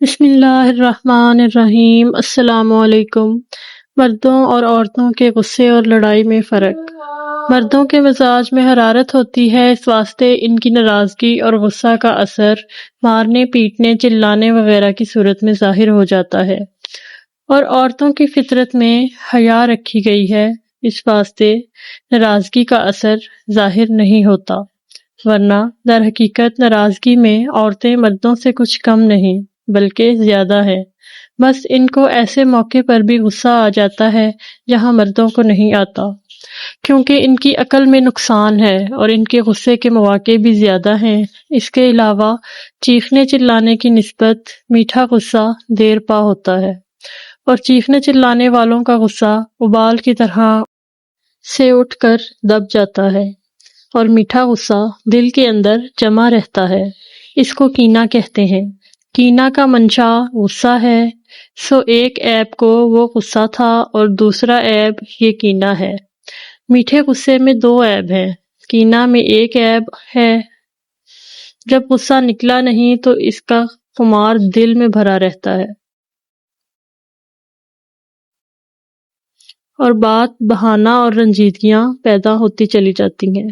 بسم اللہ الرحمن الرحیم۔ السلام علیکم۔ مردوں اور عورتوں کے غصے اور لڑائی میں فرق۔ مردوں کے مزاج میں حرارت ہوتی ہے، اس واسطے ان کی ناراضگی اور غصہ کا اثر مارنے، پیٹنے، چلانے وغیرہ کی صورت میں ظاہر ہو جاتا ہے، اور عورتوں کی فطرت میں حیا رکھی گئی ہے، اس واسطے ناراضگی کا اثر ظاہر نہیں ہوتا، ورنہ در حقیقت ناراضگی میں عورتیں مردوں سے کچھ کم نہیں بلکہ زیادہ ہے، بس ان کو ایسے موقع پر بھی غصہ آ جاتا ہے جہاں مردوں کو نہیں آتا، کیونکہ ان کی عقل میں نقصان ہے اور ان کے غصے کے مواقع بھی زیادہ ہیں۔ اس کے علاوہ چیخنے چلانے کی نسبت میٹھا غصہ دیر پا ہوتا ہے، اور چیخنے چلانے والوں کا غصہ ابال کی طرح سے اٹھ کر دب جاتا ہے، اور میٹھا غصہ دل کے اندر جمع رہتا ہے۔ اس کو کینہ کہتے ہیں۔ کینہ کا منشا غصہ ہے، سو ایک عیب کو وہ غصہ تھا اور دوسرا عیب یہ کینہ ہے۔ میٹھے غصے میں دو عیب ہیں، کینہ میں ایک عیب ہے، جب غصہ نکلا نہیں تو اس کا خمار دل میں بھرا رہتا ہے اور بات بہانہ اور رنجیدگیاں پیدا ہوتی چلی جاتی ہیں۔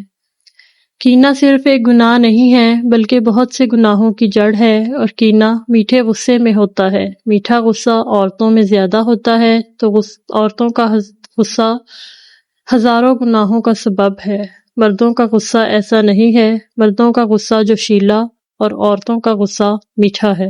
کینہ صرف ایک گناہ نہیں ہے بلکہ بہت سے گناہوں کی جڑ ہے، اور کینہ میٹھے غصے میں ہوتا ہے۔ میٹھا غصہ عورتوں میں زیادہ ہوتا ہے تو عورتوں کا غصہ ہزاروں گناہوں کا سبب ہے۔ مردوں کا غصہ ایسا نہیں ہے، مردوں کا غصہ جوشیلا اور عورتوں کا غصہ میٹھا ہے۔